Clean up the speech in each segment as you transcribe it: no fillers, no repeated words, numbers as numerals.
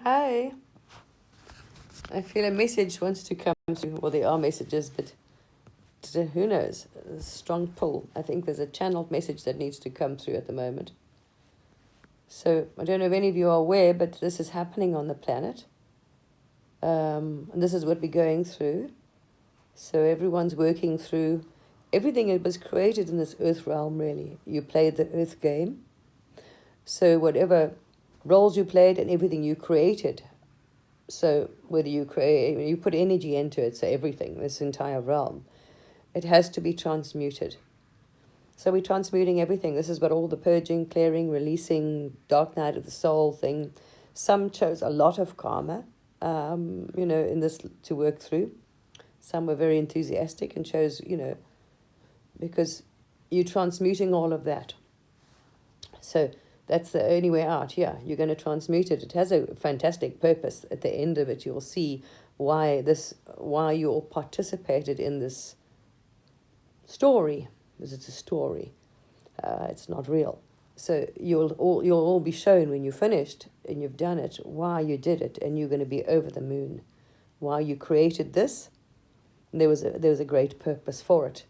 Hi. I feel a message wants to come through. Well, there are messages, but who knows? A strong pull. I think there's a channeled message that needs to come through at the moment. So I don't know if any of you are aware, but this is happening on the planet. And this is what we're going through. So everyone's working through everything that was created in this earth realm, really. You played the earth game. So whatever roles you played and everything you created. So whether you put energy into it, so everything, this entire realm, it has to be transmuted. So we're transmuting everything. This is what all the purging, clearing, releasing, dark night of the soul thing. Some chose a lot of karma, in this to work through. Some were very enthusiastic and chose, because you're transmuting all of that. So that's the only way out here. You're going to transmute it. It has a fantastic purpose. At the end of it, you'll see why you all participated in this story, because it's a story. It's not real. So you'll all be shown when you're finished and you've done it, why you did it, and you're going to be over the moon. Why you created this, there was a great purpose for it.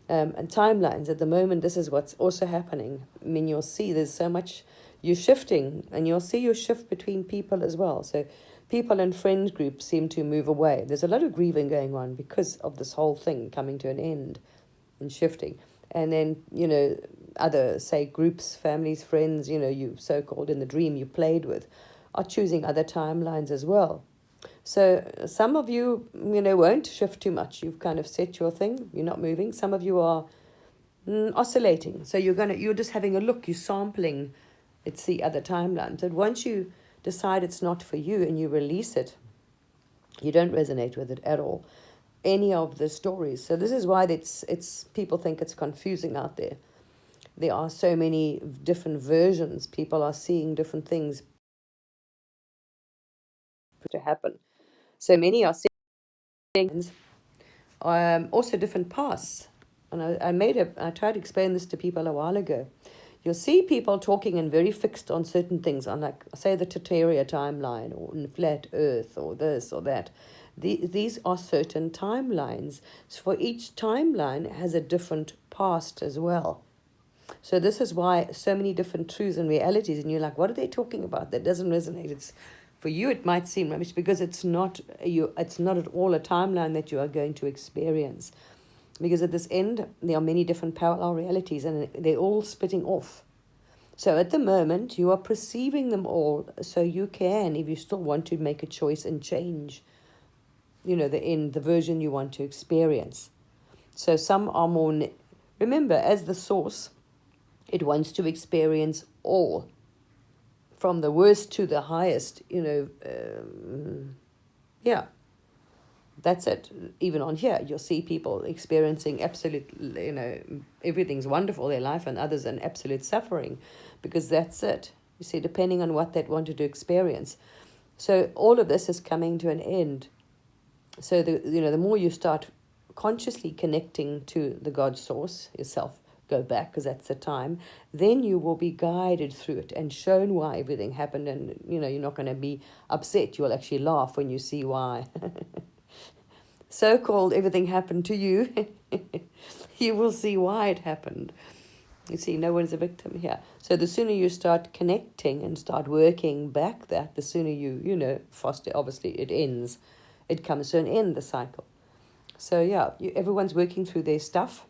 And timelines, at the moment, this is what's also happening. I mean, you'll see there's so much, you're shifting, and you'll see your shift between people as well. So people and friends groups seem to move away. There's a lot of grieving going on because of this whole thing coming to an end and shifting. And then, other, say, groups, families, friends, you so-called in the dream you played with, are choosing other timelines as well. So some of you, won't shift too much. You've kind of set your thing. You're not moving. Some of you are oscillating. So you're just having a look. You're sampling. It's the other timelines. And once you decide it's not for you and you release it, you don't resonate with it at all. Any of the stories. So this is why it's people think it's confusing out there. There are so many different versions. People are seeing different things to happen. So many are seeing also different paths. And I tried to explain this to people a while ago. You'll see people talking and very fixed on certain things, on like, say, the Terraria timeline or flat earth or this or that. These are certain timelines. So for each timeline has a different past as well. So this is why so many different truths and realities, and you're like, what are they talking about? That doesn't resonate. It's for you, it might seem rubbish because it's not at all a timeline that you are going to experience. Because at this end, there are many different parallel realities and they're all splitting off. So at the moment, you are perceiving them all, so you can, if you still want to make a choice and change, the version you want to experience. So some are more, remember, as the source, it wants to experience all, from the worst to the highest, that's it. Even on here, you'll see people experiencing absolute, everything's wonderful, their life, and others in absolute suffering, because that's it. You see, depending on what they wanted to experience. So all of this is coming to an end. So the more you start consciously connecting to the God source yourself, go back, because that's the time, then you will be guided through it and shown why everything happened, and you're not going to be upset. You'll actually laugh when you see why. So-called everything happened to you. You will see why it happened. You see, no one's a victim here. So the sooner you start connecting and start working back that, the sooner you foster, obviously it ends. It comes to an end, the cycle. So yeah, everyone's working through their stuff,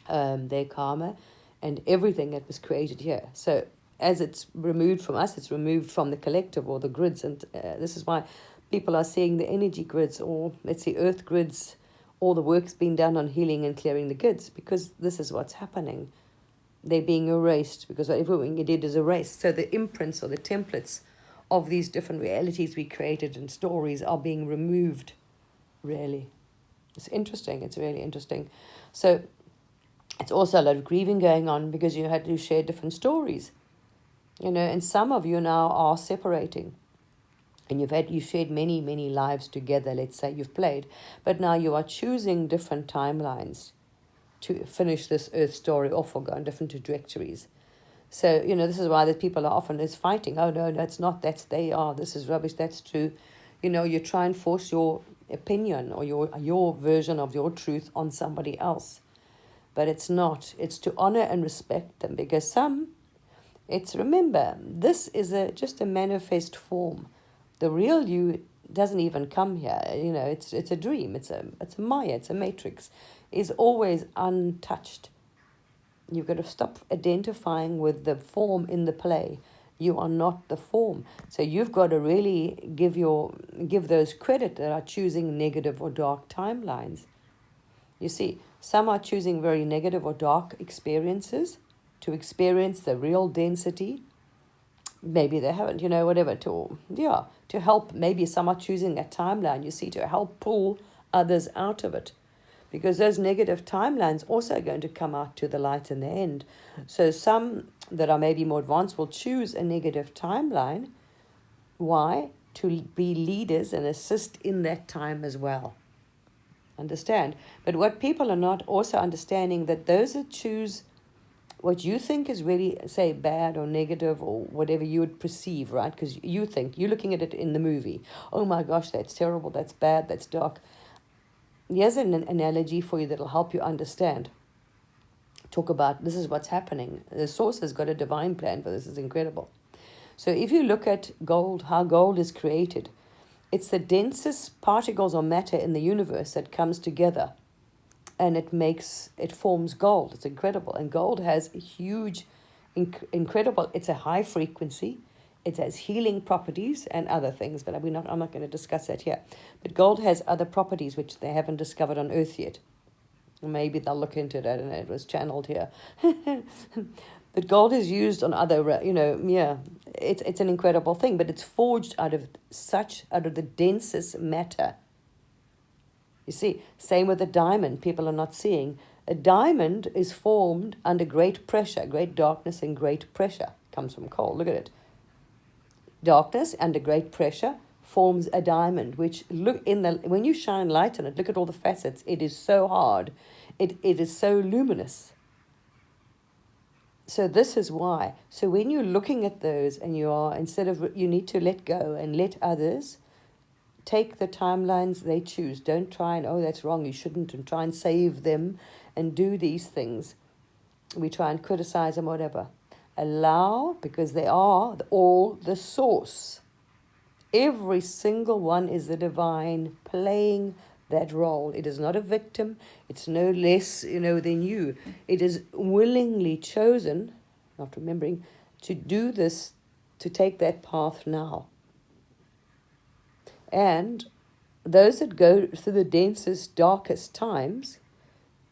their karma, and everything that was created here. So as it's removed from us, it's removed from the collective or the grids. And this is why people are seeing the energy grids, or let's say earth grids, all the work's been done on healing and clearing the grids, because this is what's happening. They're being erased because everything you did is erased. So the imprints or the templates of these different realities we created and stories are being removed, really. It's interesting. It's really interesting. So it's also a lot of grieving going on because you had to share different stories, and some of you now are separating. And you've shared many, many lives together, let's say you've played, but now you are choosing different timelines to finish this earth story off or go on different trajectories. So, this is why the people are often is fighting. Oh, no, it's not. They are. This is rubbish. That's true. You try and force your opinion or your version of your truth on somebody else. But it's not. It's to honor and respect them, because remember, this is just a manifest form. The real you doesn't even come here. It's a dream. It's a Maya. It's a matrix. Is always untouched. You've got to stop identifying with the form in the play. You are not the form. So you've got to really give those credit that are choosing negative or dark timelines. You see, some are choosing very negative or dark experiences to experience the real density. Maybe they haven't, whatever, to help. Maybe some are choosing a timeline, you see, to help pull others out of it. Because those negative timelines also are going to come out to the light in the end. So some that are maybe more advanced will choose a negative timeline. Why? To be leaders and assist in that time as well. Understand? But what people are not also understanding, that those that choose what you think is really, say, bad or negative or whatever you would perceive, right? Because you're looking at it in the movie. Oh my gosh, that's terrible, that's bad, that's dark. Here's an analogy for you that'll help you understand. Talk about, this is what's happening. The source has got a divine plan for this. It's incredible. So if you look at gold, how gold is created, it's the densest particles or matter in the universe that comes together, and it forms gold. It's incredible. And gold has a huge, incredible, it's a high frequency. It has healing properties and other things, but I'm not going to discuss that here. But gold has other properties which they haven't discovered on Earth yet. Maybe they'll look into it. I don't know. It was channeled here. But gold is used on other, it's an incredible thing. But it's forged out of the densest matter. You see, same with a diamond. People are not seeing. A diamond is formed under great pressure, great darkness and great pressure. Comes from coal. Look at it. Darkness under great pressure forms a diamond, which when you shine light on it, look at all the facets. It is so hard. It is so luminous. So this is why. So when you're looking at those and you need to let go and let others take the timelines they choose. Don't try and, that's wrong, you shouldn't, and try and save them and do these things. We try and criticize them, whatever. Allow, because they are all the source. Every single one is the divine playing that role. It is not a victim. It's no less, than you. It is willingly chosen, not remembering, to do this, to take that path now. And those that go through the densest, darkest times,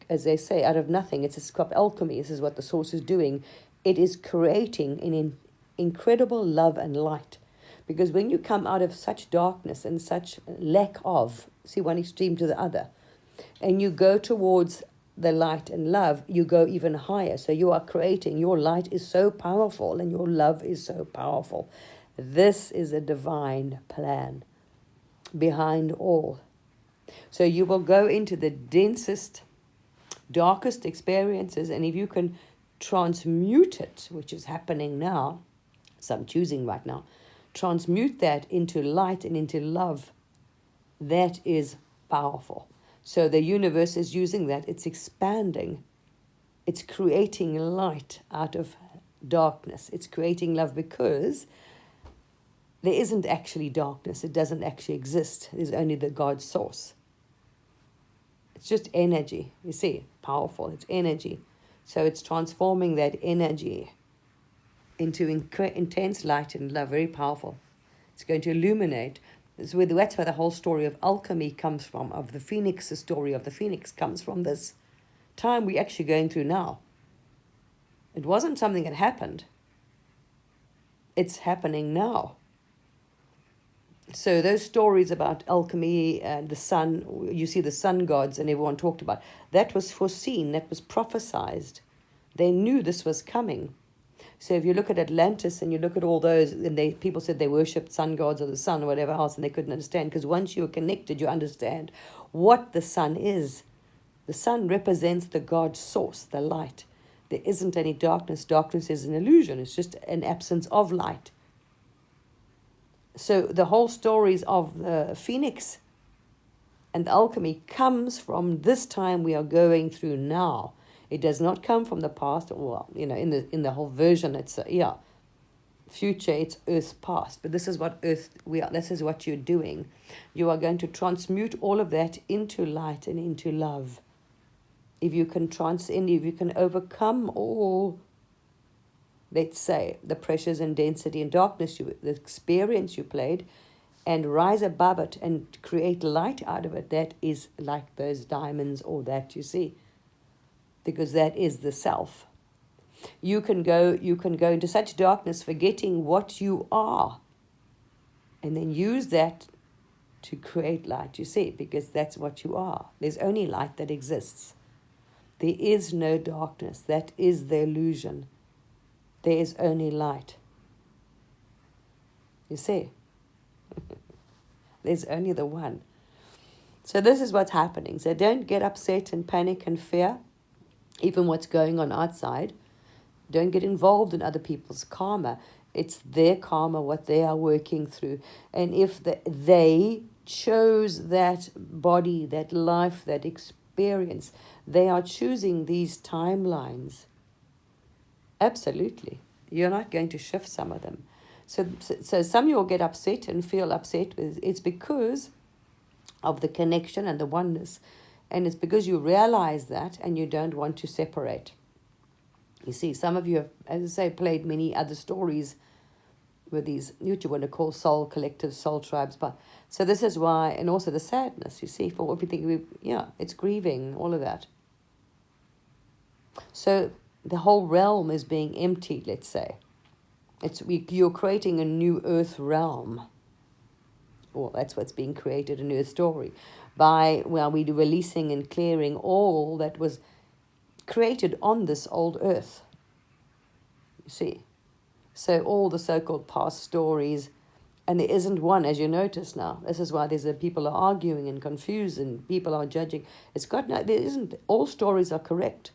as they say, out of nothing, it's alchemy. This is what the source is doing. It is creating an incredible love and light. Because when you come out of such darkness and such lack of, see, one extreme to the other, and you go towards the light and love, you go even higher. So you are creating, your light is so powerful and your love is so powerful. This is a divine plan behind all. So you will go into the densest, darkest experiences, and if you can transmute it, which is happening now, so I'm choosing right now, transmute that into light and into love, that is powerful. So the universe is using that. It's expanding. It's creating light out of darkness. It's creating love, because there isn't actually darkness. It doesn't actually exist. There's only the God source. It's just energy. You see, powerful. It's energy. So it's transforming that energy into intense light and love, very powerful. It's going to illuminate. That's where the whole story of alchemy comes from, of the phoenix. The story of the phoenix comes from this time we're actually going through now. It wasn't something that happened. It's happening now. So those stories about alchemy and the sun, you see the sun gods and everyone talked about, that was foreseen, that was prophesized. They knew this was coming. So if you look at Atlantis and you look at all those, and people said they worshipped sun gods or the sun or whatever else, and they couldn't understand, because once you are connected, you understand what the sun is. The sun represents the God source, the light. There isn't any darkness. Darkness is an illusion. It's just an absence of light. So the whole stories of the phoenix and the alchemy comes from this time we are going through now. It does not come from the past, or in the whole version, it's future, it's Earth's past. But this is what this is what you're doing. You are going to transmute all of that into light and into love. If you can transcend, if you can overcome all, let's say, the pressures and density and darkness, the experience you played, and rise above it and create light out of it, that is like those diamonds or that you see. Because that is the self. You can go into such darkness, forgetting what you are, and then use that to create light, you see, because that's what you are. There's only light that exists. There is no darkness. That is the illusion. There is only light. You see? There's only the one. So this is what's happening. So don't get upset and panic and fear, even what's going on outside. Don't get involved in other people's karma. It's their karma, what they are working through. And if they chose that body, that life, that experience, they are choosing these timelines. Absolutely. You're not going to shift some of them. So some you will get upset and feel upset. It's because of the connection and the oneness. And it's because you realize that and you don't want to separate. You see, some of you have, as I say, played many other stories with these, what you want to call soul collectives, soul tribes. But so this is why, and also the sadness, you see, for what we think, it's grieving, all of that. So the whole realm is being emptied, let's say. You're creating a new earth realm. Well, that's what's being created, a new story. We're releasing and clearing all that was created on this old earth. You see? So all the so-called past stories, and there isn't one, as you notice now. This is why people are arguing and confused and people are judging. There isn't, all stories are correct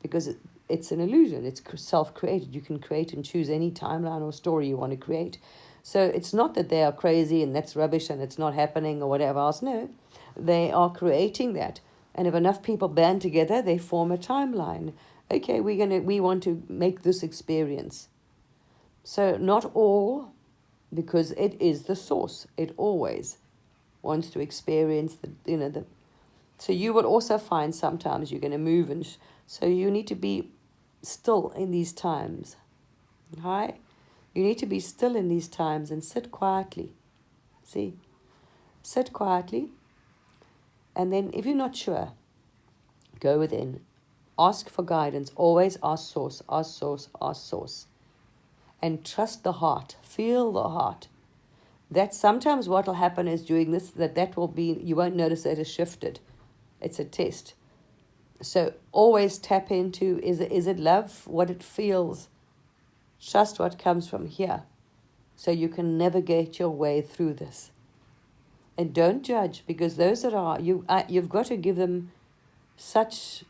because it's an illusion. It's self-created. You can create and choose any timeline or story you want to create. So it's not that they are crazy and that's rubbish and it's not happening or whatever else. No, they are creating that. And if enough people band together, they form a timeline. Okay, we want to make this experience. So not all, because it is the source. It always wants to experience so you will also find sometimes you're going to move, and so you need to be still in these times. Hi? You need to be still in these times and sit quietly. See? Sit quietly. And then if you're not sure, go within. Ask for guidance. Always ask source, ask source, ask source. And trust the heart. Feel the heart. That sometimes what will happen is during this, that will be, you won't notice that it's shifted. It's a test. So always tap into, is it love, what it feels. Trust what comes from here. So you can navigate your way through this. And don't judge, because those that are, you've got to give them such,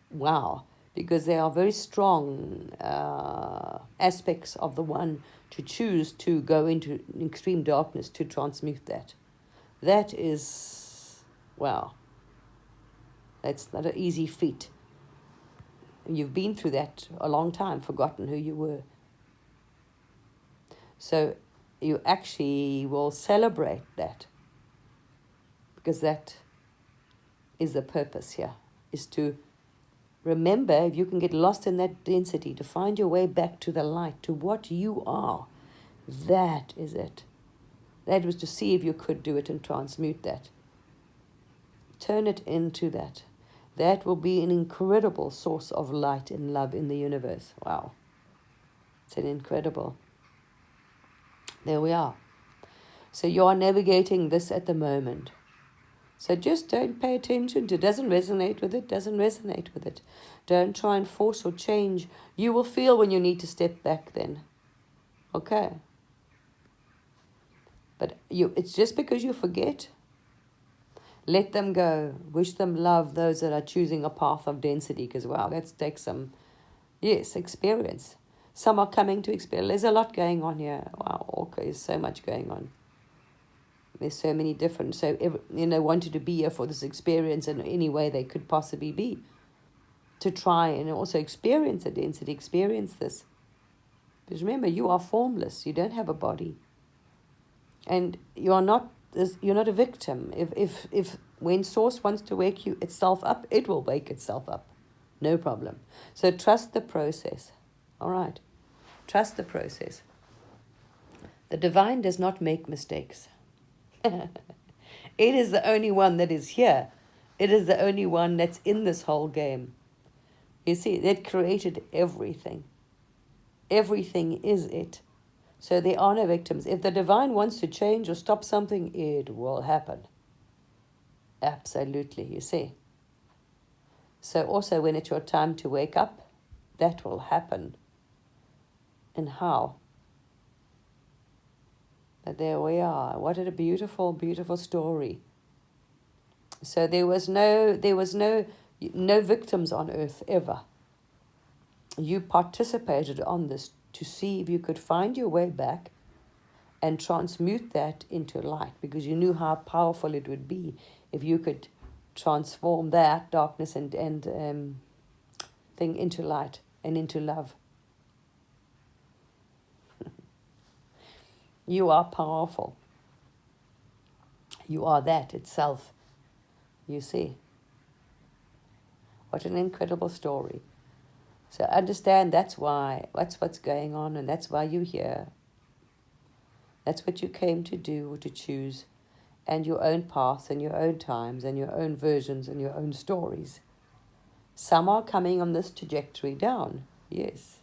wow, because they are very strong aspects of the one to choose to go into extreme darkness to transmute that. That is, wow, that's not an easy feat. You've been through that a long time, forgotten who you were. So you actually will celebrate that, because that is the purpose here, is to remember, if you can get lost in that density, to find your way back to the light, to what you are. That is it. That was to see if you could do it and transmute that. Turn it into that. That will be an incredible source of light and love in the universe. Wow. It's an incredible. There we are. So you are navigating this at the moment. So just don't pay attention to it. Doesn't resonate with it. Don't try and force or change. You will feel when you need to step back then. Okay. But it's just because you forget. Let them go. Wish them love, those that are choosing a path of density, because wow, that takes some Yes, experience. Some are coming to experience. There's a lot going on here. Wow, okay, there's so much going on. There's so many different, wanted to be here for this experience in any way they could possibly be. To try and also experience the density, experience this. Because remember, you are formless. You don't have a body. And you're not a victim. If when Source wants to wake itself up, it will wake itself up. No problem. So trust the process. All right. Trust the process. The divine does not make mistakes. It is the only one that is here. It is the only one that's in this whole game. You see, it created everything. Everything is it. So there are no victims. If the divine wants to change or stop something, it will happen. Absolutely, you see. So also when it's your time to wake up, that will happen. And how? But there we are. What a beautiful, beautiful story. So there was no victims on earth ever. You participated on this to see if you could find your way back and transmute that into light, because you knew how powerful it would be if you could transform that darkness and thing into light and into love. You are powerful. You are that itself. You see. What an incredible story. So understand that's what's going on, and that's why you're here. That's what you came to do or to choose, and your own path and your own times and your own versions and your own stories. Some are coming on this trajectory down, yes.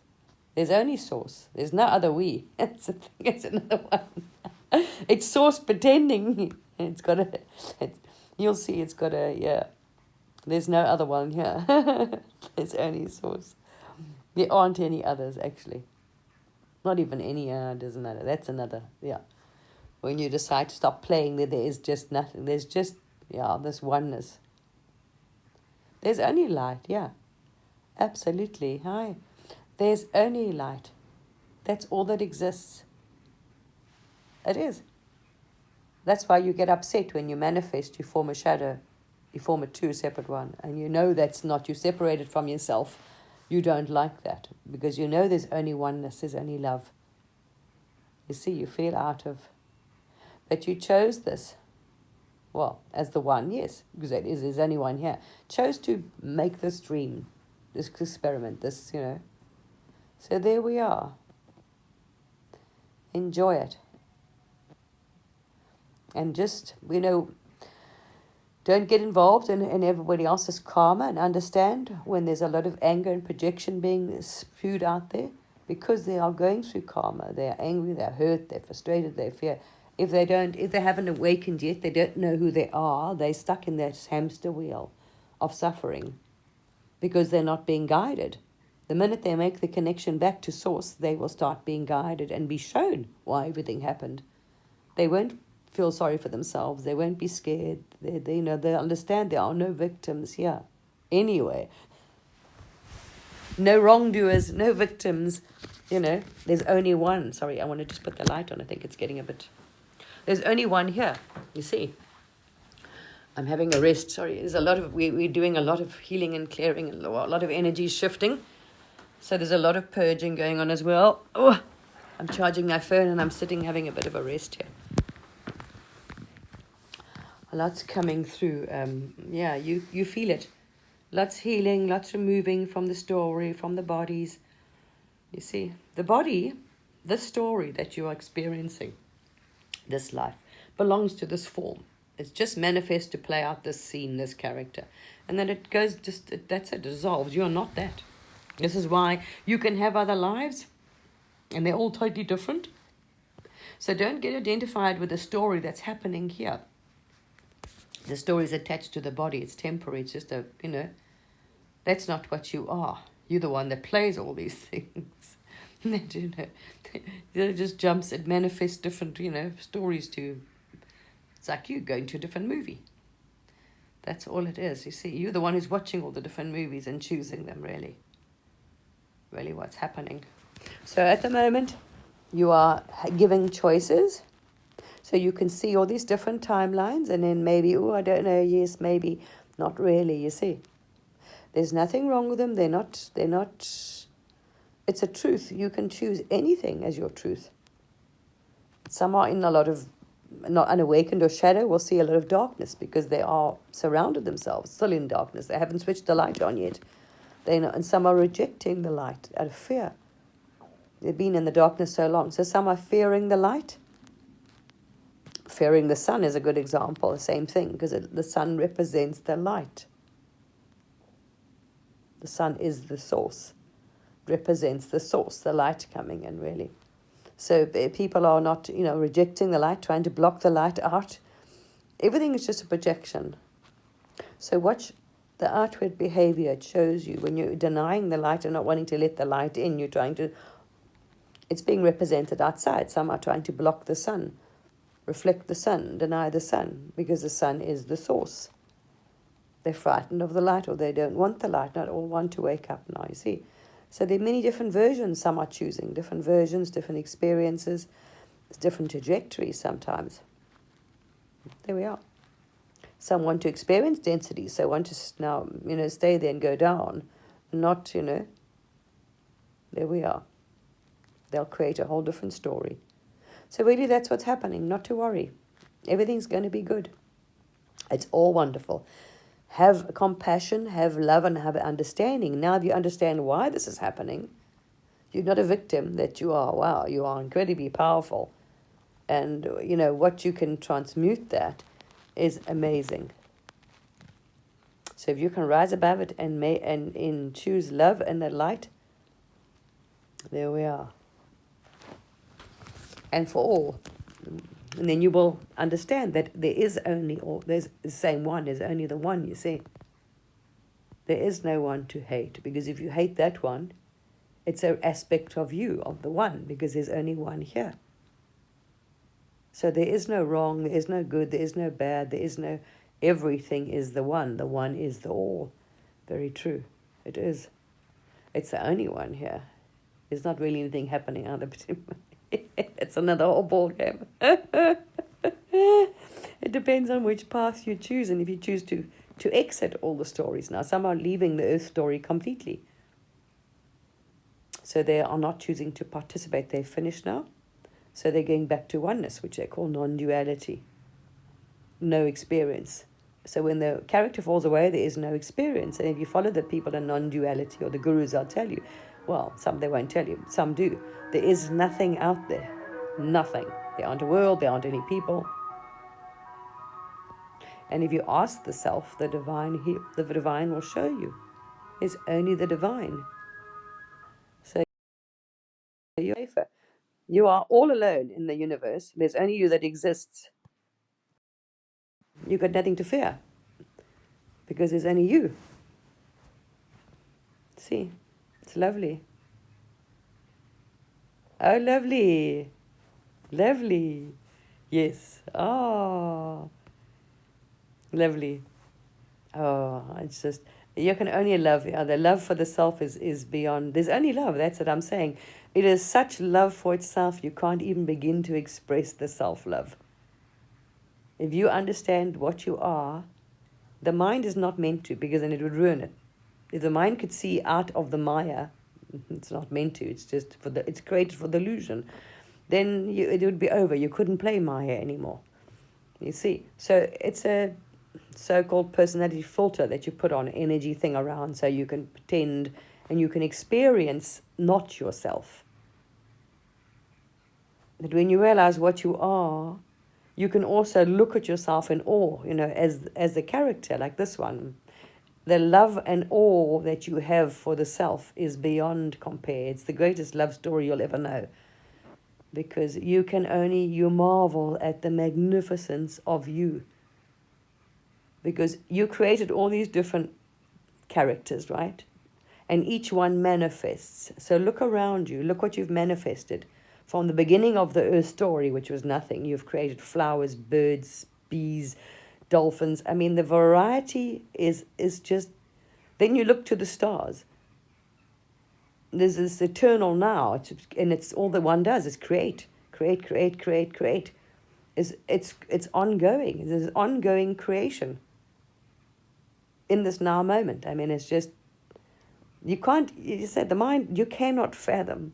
There's only Source. There's no other we. It's another one. It's Source pretending. You'll see it's got a, yeah. There's no other one here. There's only Source. There aren't any others, actually. Not even any, doesn't matter. That's another, yeah. When you decide to stop playing, there is just nothing. There's just, this oneness. There's only light, yeah. Absolutely, hi. There's only light. That's all that exists. It is. That's why you get upset when you manifest, you form a shadow. You form a two separate one. And you know that's not, you separated from yourself. You don't like that. Because you know there's only oneness, there's only love. You see, you feel out of. But you chose this. Well, as the one, yes. Because there's only one here. Chose to make this dream, this experiment, this, So there we are. Enjoy it. And just, don't get involved in everybody else's karma, and understand when there's a lot of anger and projection being spewed out there, because they are going through karma. They're angry, they're hurt, they're frustrated, they fear. If they haven't awakened yet, they don't know who they are, they're stuck in that hamster wheel of suffering because they're not being guided. The minute they make the connection back to Source, they will start being guided and be shown why everything happened. They won't feel sorry for themselves. They won't be scared. They understand there are no victims here. Anyway, no wrongdoers, no victims. There's only one. Sorry, I want to just put the light on. I think it's getting a bit. There's only one here. You see. I'm having a rest. Sorry, there's a lot of we're doing a lot of healing and clearing, and a lot of energy shifting. So there's a lot of purging going on as well. Oh, I'm charging my phone and I'm sitting having a bit of a rest here. Lots coming through. You feel it. Lots healing, lots removing from the story, from the bodies. You see, the body, this story that you are experiencing, this life, belongs to this form. It's just manifest to play out this scene, this character. And then it goes that's it, dissolves. You're not that. This is why you can have other lives, and they're all totally different. So don't get identified with the story that's happening here. The story is attached to the body. It's temporary. It's just that's not what you are. You're the one that plays all these things. It just jumps, it manifests different, stories to. It's like you going to a different movie. That's all it is. You see, you're the one who's watching all the different movies and choosing them, really. really what's happening. So at the moment, you are giving choices. So you can see all these different timelines, and then maybe, oh, I don't know, yes, maybe, not really, you see. There's nothing wrong with them. They're not, it's a truth. You can choose anything as your truth. Some are in a lot of, not unawakened or shadow, will see a lot of darkness because they are surrounded themselves, still in darkness. They haven't switched the light on yet. And some are rejecting the light out of fear. They've been in the darkness so long. So some are fearing the light. Fearing the sun is a good example, the same thing, because the sun represents the light. The sun is the source, represents the source, the light coming in, really. So people are not, rejecting the light, trying to block the light out. Everything is just a projection. So watch the outward behavior. It shows you when you're denying the light and not wanting to let the light in, you're trying to, it's being represented outside. Some are trying to block the sun, reflect the sun, deny the sun, because the sun is the source. They're frightened of the light, or they don't want the light. Not all want to wake up now, you see. So there are many different versions. Some are choosing different versions, different experiences, different trajectories sometimes. There we are. Some want to experience density, so want to now, stay there and go down. Not, there we are. They'll create a whole different story. So really that's what's happening. Not to worry. Everything's going to be good. It's all wonderful. Have compassion, have love, and have understanding. Now if you understand why this is happening, you're not a victim that you are. Wow, you are incredibly powerful. And, what you can transmute that is amazing. So if you can rise above it and choose love and the light, there we are. And for all. And then you will understand that there is only, or there's the same one, there's only the one, you see. There is no one to hate, because if you hate that one, it's an aspect of you, of the one, because there's only one here. So there is no wrong, there is no good, there is no bad, there is no, everything is the one is the all. Very true, it is. It's the only one here. There's not really anything happening out of it. It's another whole ball game. It depends on which path you choose, and if you choose to exit all the stories. Now, some are leaving the earth story completely. So they are not choosing to participate. They're finished now. So they're going back to oneness, which they call non-duality. No experience. So when the character falls away, there is no experience. And if you follow the people in non-duality, or the gurus, I'll tell you, well, some they won't tell you, some do. There is nothing out there. Nothing. There aren't a world, there aren't any people. And if you ask the self, the divine will show you. It's only the divine. So you're safer. You are all alone in the universe. There's only you that exists. You've got nothing to fear, because there's only you. See, it's lovely. Oh, lovely. Lovely. Yes. Oh, lovely. Oh, it's just, you can only love the other. Love for the self is beyond. There's only love. That's what I'm saying. It is such love for itself, you can't even begin to express the self-love. If you understand what you are, the mind is not meant to, because then it would ruin it. If the mind could see out of the Maya, it's not meant to, it's just it's created for the illusion, then it would be over. You couldn't play Maya anymore. You see? So it's a so-called personality filter that you put on, energy thing around, so you can pretend and you can experience not yourself. That when you realize what you are, you can also look at yourself in awe, as a character like this one. The love and awe that you have for the self is beyond compare. It's the greatest love story you'll ever know. Because you marvel at the magnificence of you. Because you created all these different characters, right? And each one manifests. So look around you. Look what you've manifested. From the beginning of the earth story, which was nothing, you've created flowers, birds, bees, dolphins. I mean, the variety is just... Then you look to the stars. There's this eternal now, and it's all the one does is create, create, create, create, create. It's ongoing. There's ongoing creation in this now moment. I mean, it's just, you can't, you said the mind, you cannot fathom.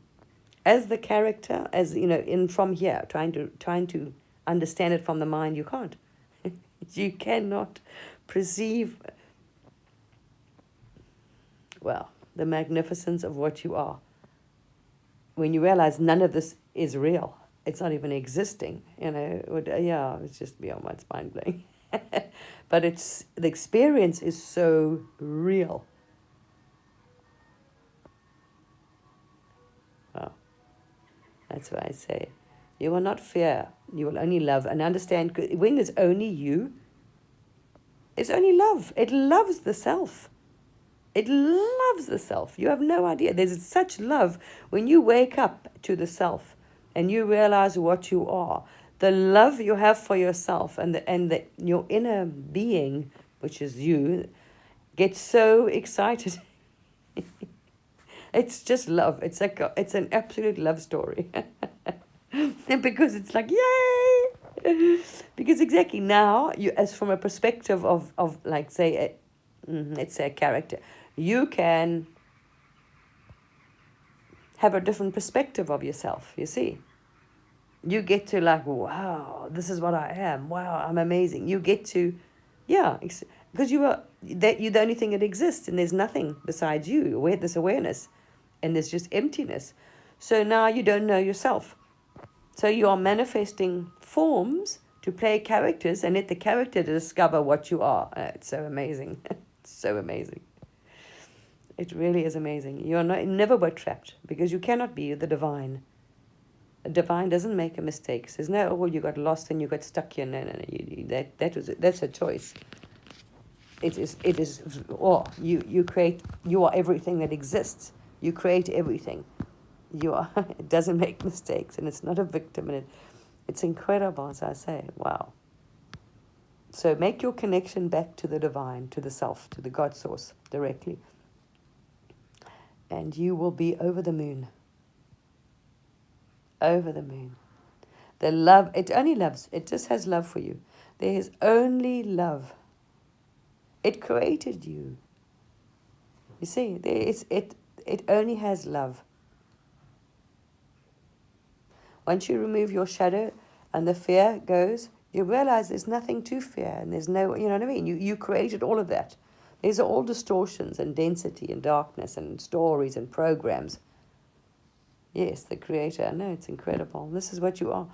As the character, as you know, in from here, trying to understand it from the mind, you can't. You cannot perceive, well, the magnificence of what you are. When you realize none of this is real, it's not even existing, you know, yeah, it's just beyond my mind blowing. But the experience is so real. Wow. That's why I say, you will not fear, you will only love and understand. When it's only you, it's only love. It loves the self. It loves the self. You have no idea. There's such love when you wake up to the self and you realize what you are. The love you have for yourself and your inner being, which is you, gets so excited. It's just love. It's an absolute love story. And because it's like, yay! Because exactly now, you, as from a perspective of like, say, let's say a character, you can have a different perspective of yourself, you see. You get to like, wow, this is what I am. Wow, I'm amazing. You get to, yeah, because you're the only thing that exists, and there's nothing besides you. This awareness, and there's just emptiness. So now you don't know yourself. So you are manifesting forms to play characters and let the character discover what you are. It's so amazing. It's so amazing. It really is amazing. You're never were trapped, because you cannot be the divine. A divine doesn't make a mistake. Says no, oh, you got lost and you got stuck here. No. That's a choice. It is. Oh, you create. You are everything that exists. You create everything. You are. It doesn't make mistakes, and it's not a victim, and it's incredible. As I say, wow. So make your connection back to the divine, to the self, to the God source directly, and you will be over the moon. Over the moon. The love, it only loves, it just has love for you. There is only love. It created you. You see, it only has love. Once you remove your shadow and the fear goes, you realize there's nothing to fear, and there's no, you know what I mean? You created all of that. These are all distortions and density and darkness and stories and programs. Yes, the creator. No, it's incredible. This is what you are.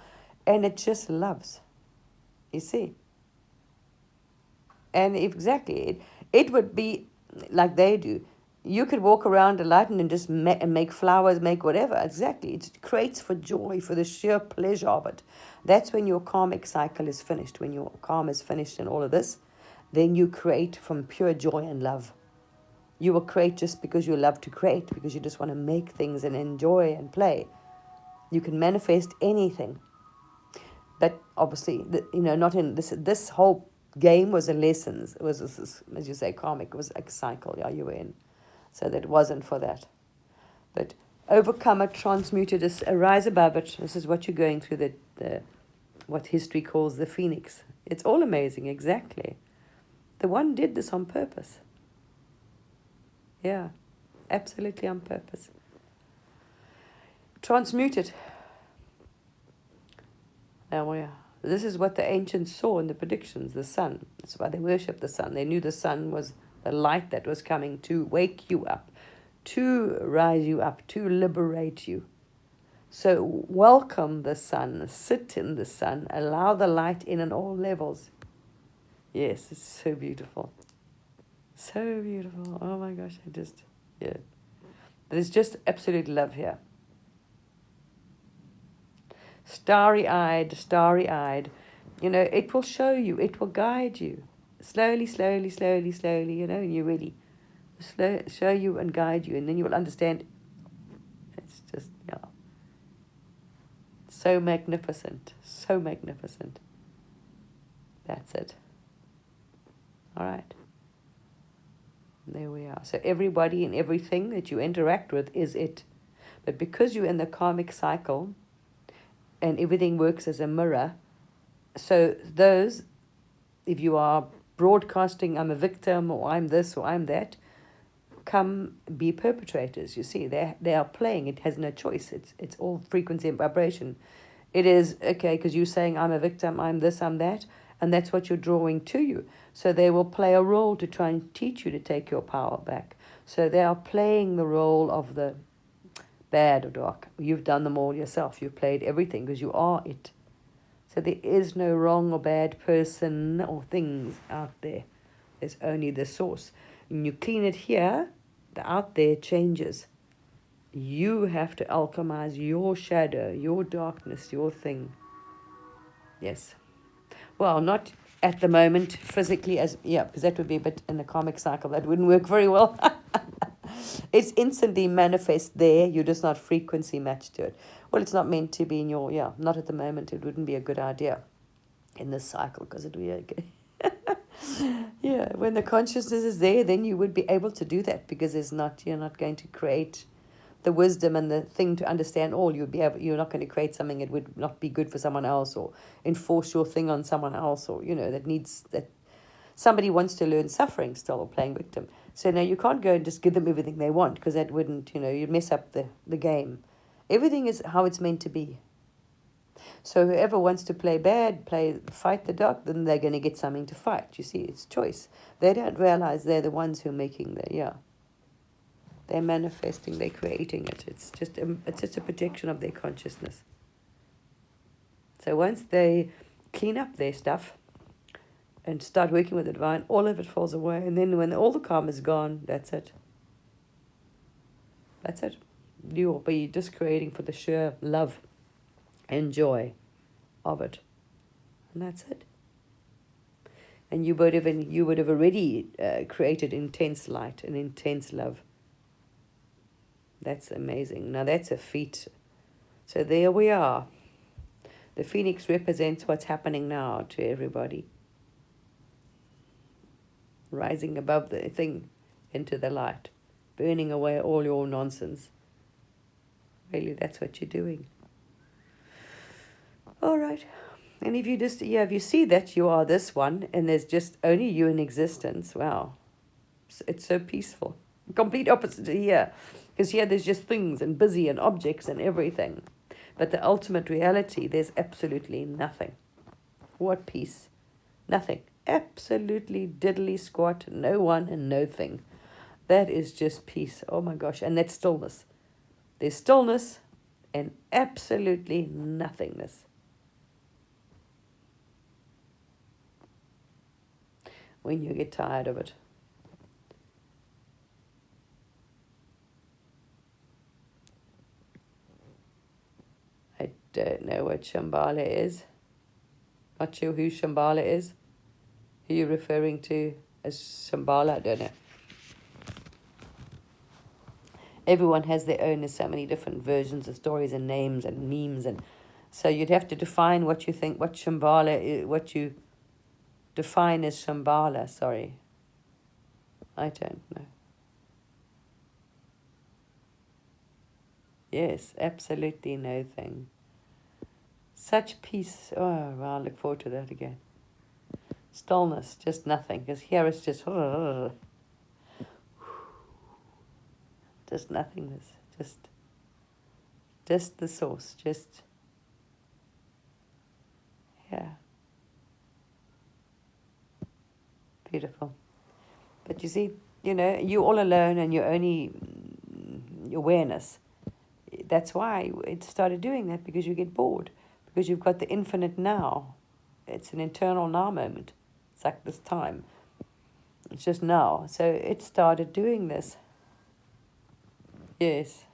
And it just loves. You see? And exactly, it would be like they do. You could walk around a lot and just make flowers, make whatever. Exactly. It creates for joy, for the sheer pleasure of it. That's when your karmic cycle is finished. When your karma is finished and all of this, then you create from pure joy and love. You will create just because you love to create, because you just want to make things and enjoy and play. You can manifest anything. But obviously, not in this whole game was a lesson. It was, as you say, karmic. It was a cycle, yeah, you were in. So that wasn't for that. But overcome it, transmuted, arise above it. This is what you're going through, what history calls the phoenix. It's all amazing, exactly. The one did this on purpose. Yeah, absolutely on purpose. Transmuted. Now, yeah. This is what the ancients saw in the predictions, the sun. That's why they worshipped the sun. They knew the sun was the light that was coming to wake you up, to rise you up, to liberate you. So welcome the sun, sit in the sun, allow the light in on all levels. Yes, it's so beautiful. So beautiful. Oh my gosh, yeah. There's just absolute love here. Starry-eyed, starry-eyed. It will show you, it will guide you. Slowly, slowly, slowly, slowly, and you really show you and guide you, and then you will understand. It's just, yeah. So magnificent, so magnificent. That's it. All right. There we are. So everybody and everything that you interact with is it. But because you're in the karmic cycle and everything works as a mirror, so those, if you are broadcasting, I'm a victim, or I'm this, or I'm that, come be perpetrators. You see, they are playing. It has no choice. It's all frequency and vibration. It is, okay, because you're saying I'm a victim, I'm this, I'm that, and that's what you're drawing to you. So they will play a role to try and teach you to take your power back. So they are playing the role of the bad or dark. You've done them all yourself. You've played everything because you are it. So there is no wrong or bad person or things out there. There's only the source. When you clean it here, the out there changes. You have to alchemize your shadow, your darkness, your thing. Yes. Well, not at the moment physically, as because that would be a bit in the karmic cycle. That wouldn't work very well. It's instantly manifest there. You're just not frequency matched to it. Well, it's not meant to be in your, not at the moment. It wouldn't be a good idea in this cycle because it would be okay. When the consciousness is there, then you would be able to do that because you're not going to create the wisdom and the thing to understand all. You're not going to create something that would not be good for someone else or enforce your thing on someone else or, that somebody wants to learn suffering still or playing victim. So now you can't go and just give them everything they want because that wouldn't, you'd mess up the game. Everything is how it's meant to be. So whoever wants to play bad, fight the dark, then they're going to get something to fight. You see, it's choice. They don't realize they're the ones who are making they're manifesting, they're creating it. It's just a projection of their consciousness. So once they clean up their stuff and start working with the divine, all of it falls away. And then when all the karma is gone, that's it. That's it. You'll be just creating for the sheer love and joy of it. And that's it. And you would have already created intense light and intense love. That's amazing. Now that's a feat. So there we are. The phoenix represents what's happening now to everybody. Rising above the thing into the light. Burning away all your nonsense. Really, that's what you're doing. All right. And if you see that you are this one and there's just only you in existence, wow. It's so peaceful. Complete opposite to here. Because here there's just things and busy and objects and everything. But the ultimate reality, there's absolutely nothing. What peace? Nothing. Absolutely diddly squat, no one and no thing. That is just peace. Oh my gosh. And that's stillness. There's stillness and absolutely nothingness. When you get tired of it. I don't know what Shambhala is. Not sure who Shambhala is. Who you're referring to as Shambhala, I don't know. Everyone has their own. There's so many different versions of stories and names and memes. And so you'd have to define what you think, what Shambhala is, what you define as Shambhala, sorry. I don't know. Yes, absolutely no thing. Such peace. Oh, well, I look forward to that again. Stillness, just nothing. Because here it's just nothingness. Just the source. Just, beautiful. But you see, you're all alone and you're only awareness. That's why it started doing that, because you get bored. Because you've got the infinite now. It's an eternal now moment. It's like this time. It's just now. So it started doing this. Yes,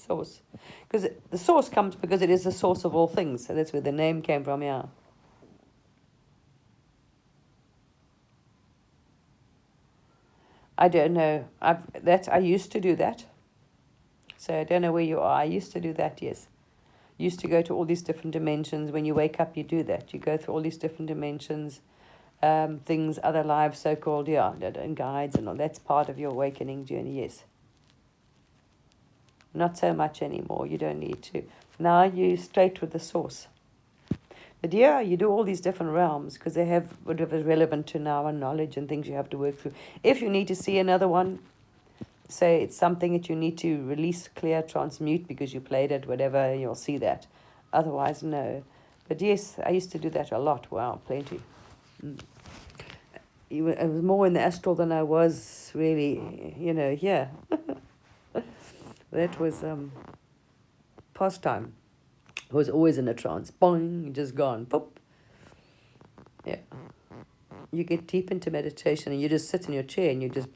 source. Because the source comes because it is the source of all things. So that's where the name came from, I don't know. I used to do that. So I don't know where you are. I used to do that, yes. Used to go to all these different dimensions. When you wake up, you do that. You go through all these different dimensions. things, other lives, so-called, yeah, and guides and all. That's part of your awakening journey, yes. Not so much anymore. You don't need to. Now you straight with the source. But yeah, you do all these different realms because they have whatever is relevant to now and knowledge and things you have to work through. If you need to see another one, say it's something that you need to release, clear, transmute because you played it, whatever, you'll see that. Otherwise, no. But yes, I used to do that a lot. Wow, plenty. I was more in the astral than I was really, here. That was pastime. I was always in a trance. Boing, just gone. Boop. Yeah. You get deep into meditation and you just sit in your chair and you just,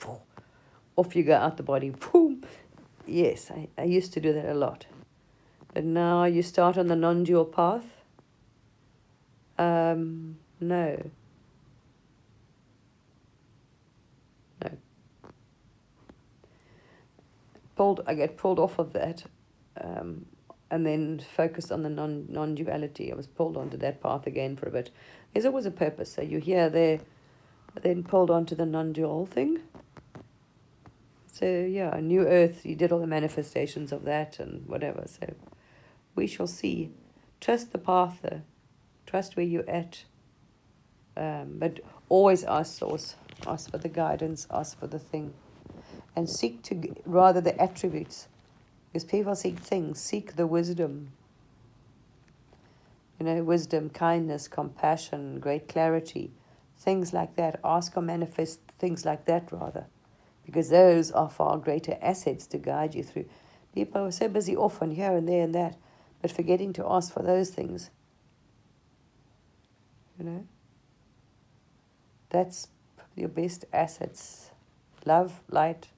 off you go out the body. Boom. Yes, I used to do that a lot. But now you start on the non-dual path. No. No. I get pulled off of that. And then focused on the non-duality. I was pulled onto that path again for a bit. There's always a purpose. So you hear there, then pulled onto the non-dual thing. So yeah, New Earth, you did all the manifestations of that and whatever. So we shall see. Trust the path though. Trust where you're at. But always ask source. Ask for the guidance. Ask for the thing. And seek to, rather the attributes. Because people seek things, seek the wisdom. Wisdom, kindness, compassion, great clarity, things like that. Ask or manifest things like that rather. Because those are far greater assets to guide you through. People are so busy off and here and there and that, but forgetting to ask for those things. That's your best assets. Love, light,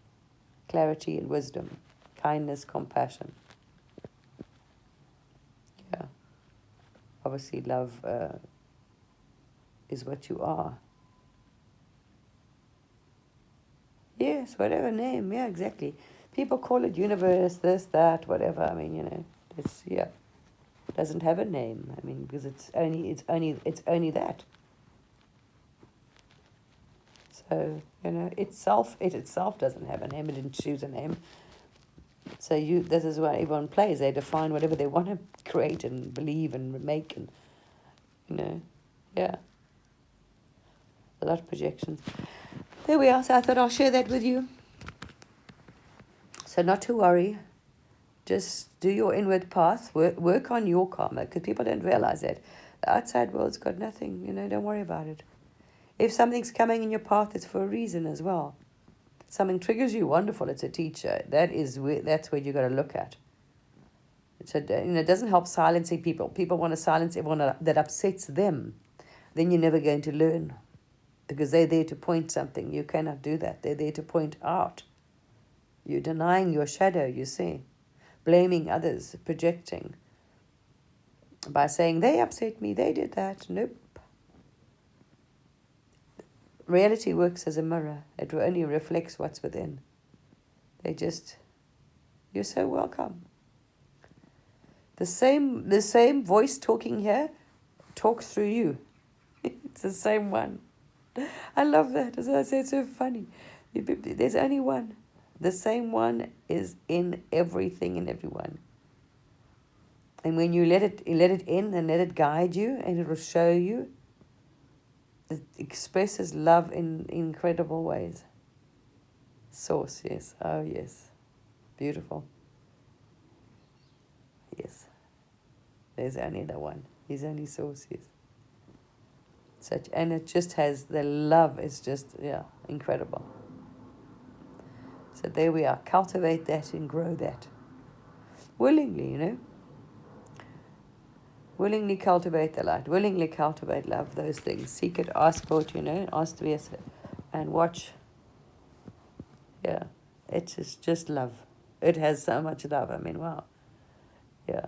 clarity and wisdom. Kindness, compassion. Yeah. Obviously, love is what you are. Yes, whatever name. Yeah, exactly. People call it universe, this, that, whatever. I mean, it's it doesn't have a name. I mean, because it's only that. So it itself doesn't have a name. It didn't choose a name. So this is why everyone plays. They define whatever they want to create and believe and make and, yeah. A lot of projections. There we are. So I thought I'll share that with you. So not to worry. Just do your inward path. Work on your karma because people don't realize that. The outside world's got nothing. Don't worry about it. If something's coming in your path, it's for a reason as well. Something triggers you, wonderful, it's a teacher. That's where you got to look at. So, it doesn't help silencing people. People want to silence everyone that upsets them. Then you're never going to learn. Because they're there to point something. You cannot do that. They're there to point out. You're denying your shadow, you see. Blaming others, projecting. By saying, they upset me, they did that. Nope. Reality works as a mirror. It only reflects what's within. You're so welcome. The same voice talking here talks through you. It's the same one. I love that. As I say, it's so funny. There's only one. The same one is in everything and everyone. And when you let it in and let it guide you and it will show you, it expresses love in incredible ways. Source, yes. Oh, yes. Beautiful. Yes. There's only the one. There's only source, yes. And it just has, the love is just, incredible. So there we are. Cultivate that and grow that. Willingly, Willingly cultivate the light. Willingly cultivate love, those things. Seek it, ask for it, ask to be and watch. Yeah. It's just love. It has so much love. I mean, wow. Yeah.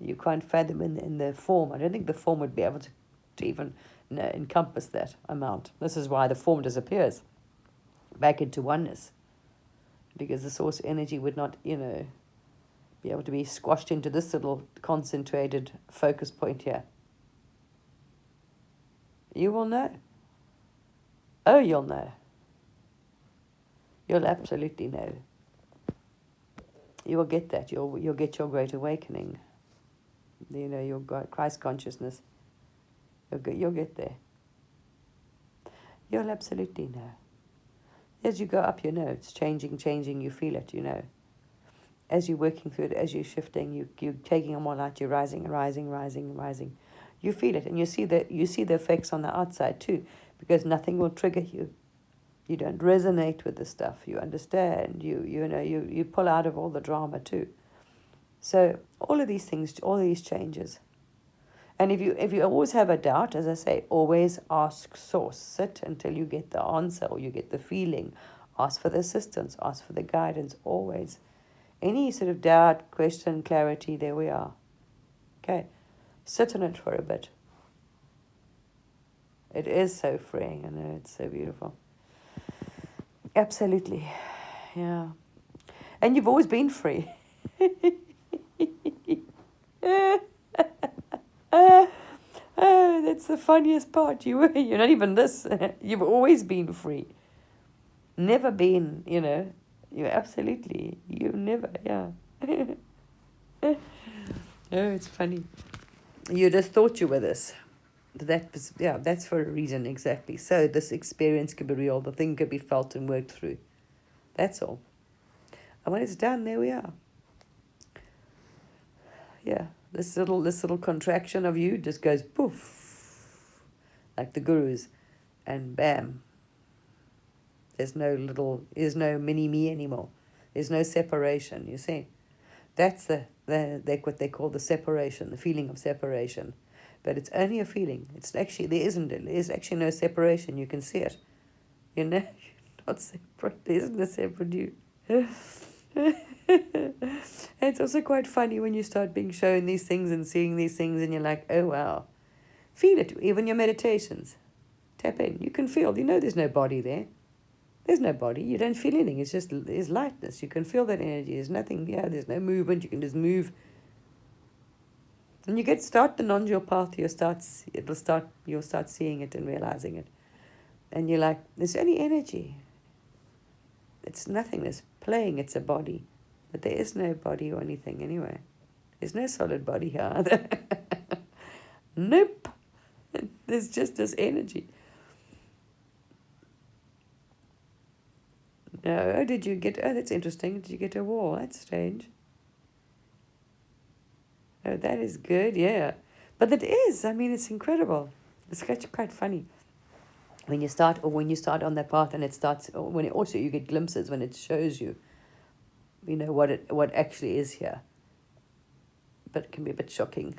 You can't fathom in the form. I don't think the form would be able to even encompass that amount. This is why the form disappears back into oneness. Because the source energy would not, be able to be squashed into this little concentrated focus point here. You will know. Oh, you'll know. You'll absolutely know. You will get that. You'll get your great awakening. You know, your Christ consciousness. You'll get there. You'll absolutely know. As you go up, you know it's changing. You feel it. You know. As you're working through it, as you're shifting, you're taking on more light. You're rising. You feel it, and you see the effects on the outside too, because nothing will trigger you. You don't resonate with the stuff. You understand. You pull out of all the drama too. So all of these things, all these changes. And if you always have a doubt, as I say, always ask Source. Sit until you get the answer or you get the feeling. Ask for the assistance. Ask for the guidance. Always. Any sort of doubt, question, clarity, there we are. Okay. Sit on it for a bit. It is so freeing. I know, it's so beautiful. Absolutely. Yeah. And you've always been free. That's the funniest part. You're not even this. You've always been free. Never been, You absolutely. You never, yeah. Oh, it's funny. You just thought you were this. That's for a reason, exactly. So this experience could be real. The thing could be felt and worked through. That's all. And when it's done, there we are. Yeah, this little contraction of you just goes poof, like the gurus, and bam. There's no mini me anymore. There's no separation. You see, that's what they call the separation, the feeling of separation. But it's only a feeling. There's actually no separation. You can see it. You're not separate. There isn't a separate you. It's also quite funny when you start being shown these things and seeing these things and you're like, oh wow. Feel it, even your meditations. Tap in. You can feel, there's no body there. There's no body. You don't feel anything. There's lightness. You can feel that energy. There's nothing, there's no movement. You can just move. And start the non-dual path, you'll start seeing it and realizing it. And you're like, there's only energy. It's nothingness playing, it's a body. But there is no body or anything anyway. There's no solid body here either. Nope. There's just this energy. No, that's interesting. Did you get a wall? That's strange. Oh, that is good, yeah. But it's incredible. It's quite funny. When you start on that path and it starts, you get glimpses when it shows you, what actually is here. But it can be a bit shocking.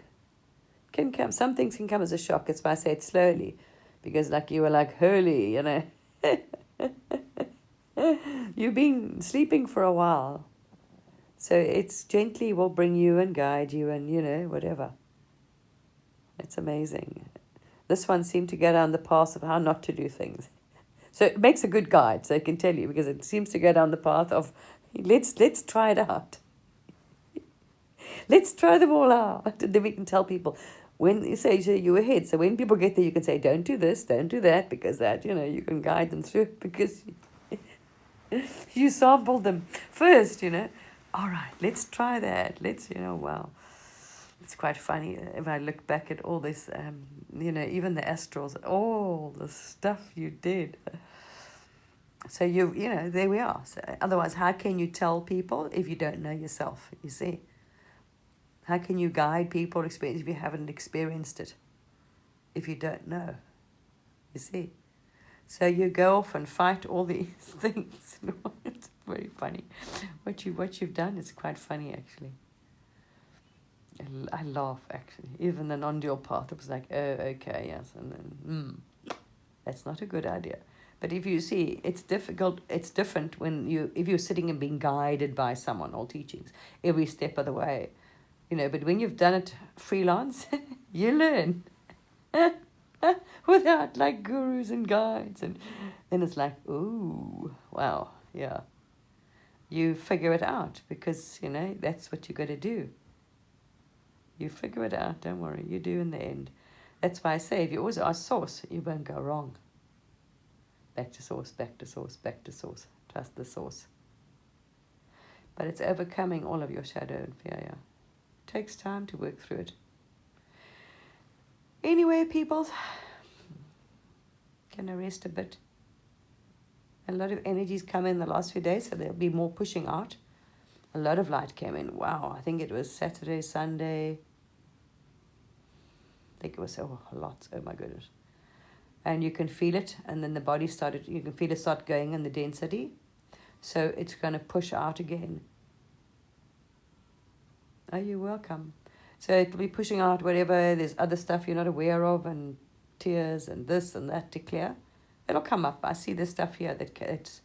Some things can come as a shock. That's why I say it slowly, because you were like, holy, You've been sleeping for a while. So it's gently will bring you and guide you and, whatever. It's amazing. This one seemed to go down the path of how not to do things. So it makes a good guide, so it can tell you, because it seems to go down the path of, let's try it out. Let's try them all out. And then we can tell people, when you say you're ahead, so when people get there, you can say, don't do this, don't do that, because that, you can guide them through it, because you sampled them first, All right, let's try that. Wow. It's quite funny if I look back at all this, even the astrals, all the stuff you did. So there we are. So otherwise, how can you tell people if you don't know yourself? You see, how can you guide people experience if you haven't experienced it? If you don't know, you see. So you go off and fight all these things. It's very funny. What you've done is quite funny, actually. I laugh, actually. Even the non-dual path, it was like, oh, okay, yes. And then, that's not a good idea. But if you see, it's difficult, it's different if you're sitting and being guided by someone or teachings every step of the way. But when you've done it freelance, you learn. Without gurus and guides. And then it's like, ooh, wow, yeah. You figure it out because, that's what you got to do. You figure it out, don't worry, you do in the end. That's why I say, if you always ask Source, you won't go wrong. Back to source, back to source, back to source. Trust the source. But it's overcoming all of your shadow and fear, yeah. It takes time to work through it. Anyway, people, can I rest a bit? A lot of energies come in the last few days, so there'll be more pushing out. A lot of light came in. Wow, I think it was Saturday, Sunday. I think it was a lot. Oh my goodness. And you can feel it, and then the body started, you can feel it start going in the density. So it's going to push out again. Oh, you're welcome. So it'll be pushing out whatever, there's other stuff you're not aware of, and tears and this and that to clear. It'll come up. I see this stuff here that it's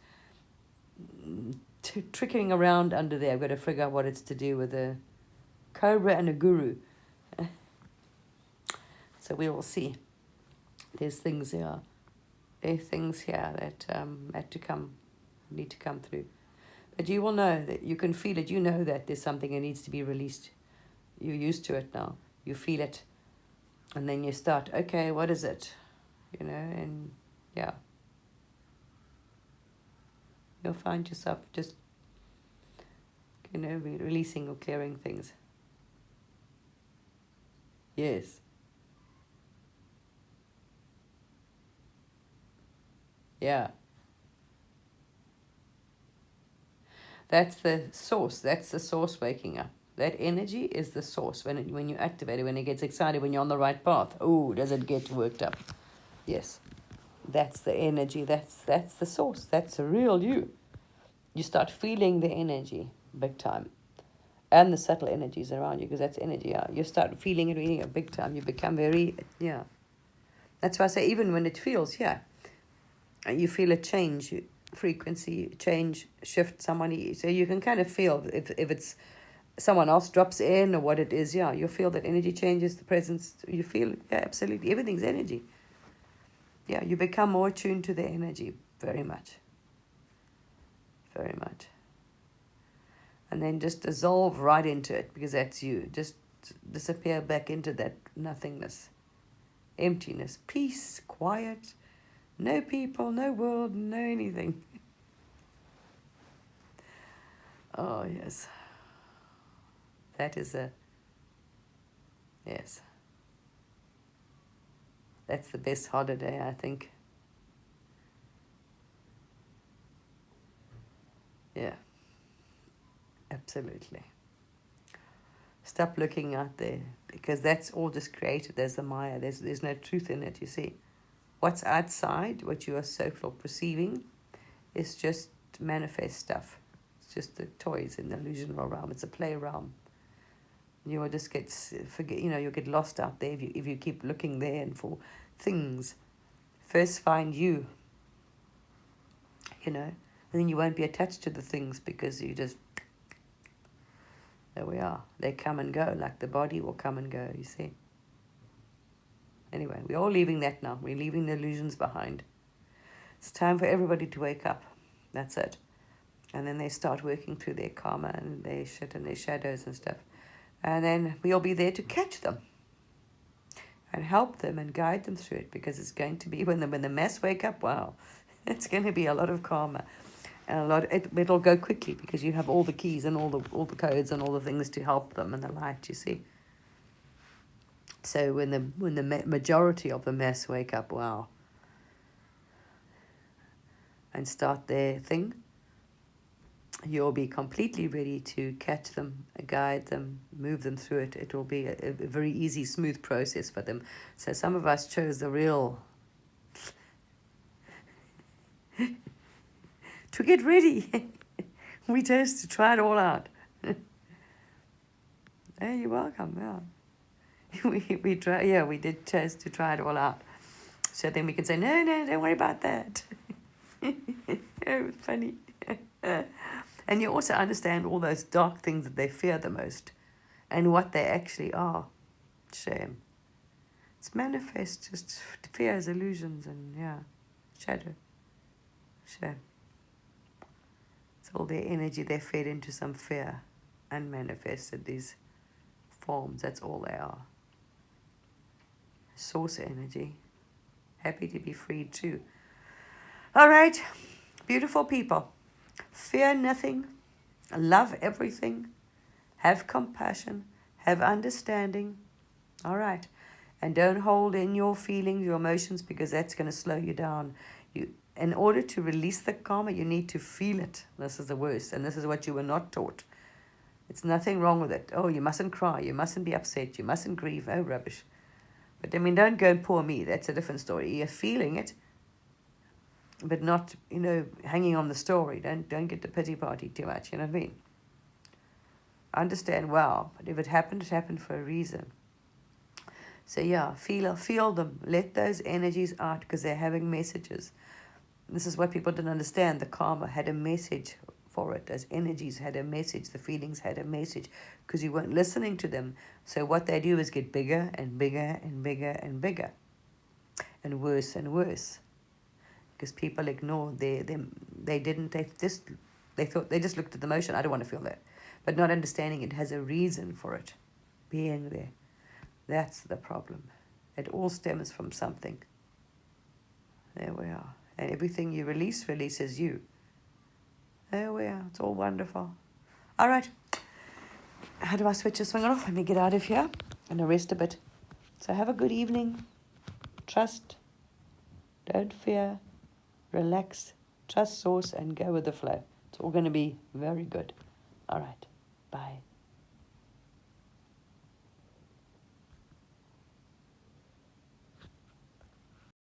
trickling around under there. I've got to figure out what it's to do with a cobra and a guru. So we will see. There's things here. There are things here that need to come through. But you will know that you can feel it. You know that there's something that needs to be released. You're used to it now. You feel it. And then you start, okay, what is it? You know, and yeah. You'll find yourself just, you know, releasing or clearing things. Yes. Yeah. That's the source. That's the source waking up. That energy is the source. When you activate it, when it gets excited, when you're on the right path. Oh, does it get worked up? Yes. That's the energy. That's the source. That's the real you. You start feeling the energy big time. And the subtle energies around you, because that's energy. Yeah. You start feeling it really big time. You become very, yeah. That's why I say even when it feels, yeah. You feel a change, frequency, change, shift, somebody. So you can kind of feel if it's someone else drops in or what it is, yeah. You feel that energy changes, the presence. You feel, yeah, absolutely. Everything's energy. Yeah, you become more attuned to the energy, very much. Very much. And then just dissolve right into it, because that's you. Just disappear back into that nothingness, emptiness, peace, quiet, no people, no world, no anything. Oh, yes. That is yes. That's the best holiday, I think. Yeah. Absolutely. Stop looking out there, because that's all just created. There's the Maya. There's no truth in it, you see. What's outside, what you are so-called perceiving, is just manifest stuff. It's just the toys in the illusional realm. It's a play realm. You will just you'll get lost out there if you keep looking there and for things. First find you, and then you won't be attached to the things, because you just, there we are. They come and go, like the body will come and go, you see. Anyway, we're all leaving that now. We're leaving the illusions behind. It's time for everybody to wake up. That's it. And then they start working through their karma and their shit and their shadows and stuff. And then we'll be there to catch them and help them and guide them through it, because it's going to be, when the mass wake up, wow, it's going to be a lot of karma. And it'll go quickly, because you have all the keys and all the codes and all the things to help them, and the light, you see. So when the majority of the mass wake up, wow, and start their thing, you'll be completely ready to catch them, guide them, move them through it. It will be a very easy, smooth process for them. So some of us chose the real to get ready. We chose to try it all out. Hey, you're welcome. Yeah, we did chose to try it all out. So then we can say, no, don't worry about that. It was funny. And you also understand all those dark things that they fear the most, and what they actually are. Shame. It's manifest, just fears, illusions, and yeah, shadow. Shame. It's all their energy they fed into some fear and manifested these forms. That's all they are. Source energy. Happy to be freed too. All right, beautiful people. Fear nothing. Love everything. Have compassion. Have understanding. All right. And don't hold in your feelings, your emotions, because that's going to slow you down. In order to release the karma, you need to feel it. This is the worst. And this is what you were not taught. It's nothing wrong with it. Oh, you mustn't cry. You mustn't be upset. You mustn't grieve. Oh, rubbish. But I mean, don't go and poor me. That's a different story. You're feeling it, but not, hanging on the story. Don't get the pity party too much. You know what I mean? Understand well. But if it happened for a reason. So yeah, feel them. Let those energies out because they're having messages. This is what people didn't understand. The karma had a message for it. Those energies had a message. The feelings had a message because you weren't listening to them. So what they do is get bigger and bigger and bigger and bigger and worse because people ignored they thought they just looked at the motion. I don't want to feel that, but not understanding it has a reason for it being there. That's the problem. It all stems from something. There we are. And everything you release releases you. There we are. It's all wonderful. All right. How do I switch this thing off? Let me get out of here and rest a bit. So have a good evening. Trust. Don't fear. Relax. Trust source and go with the flow. It's all going to be very good. All right. Bye.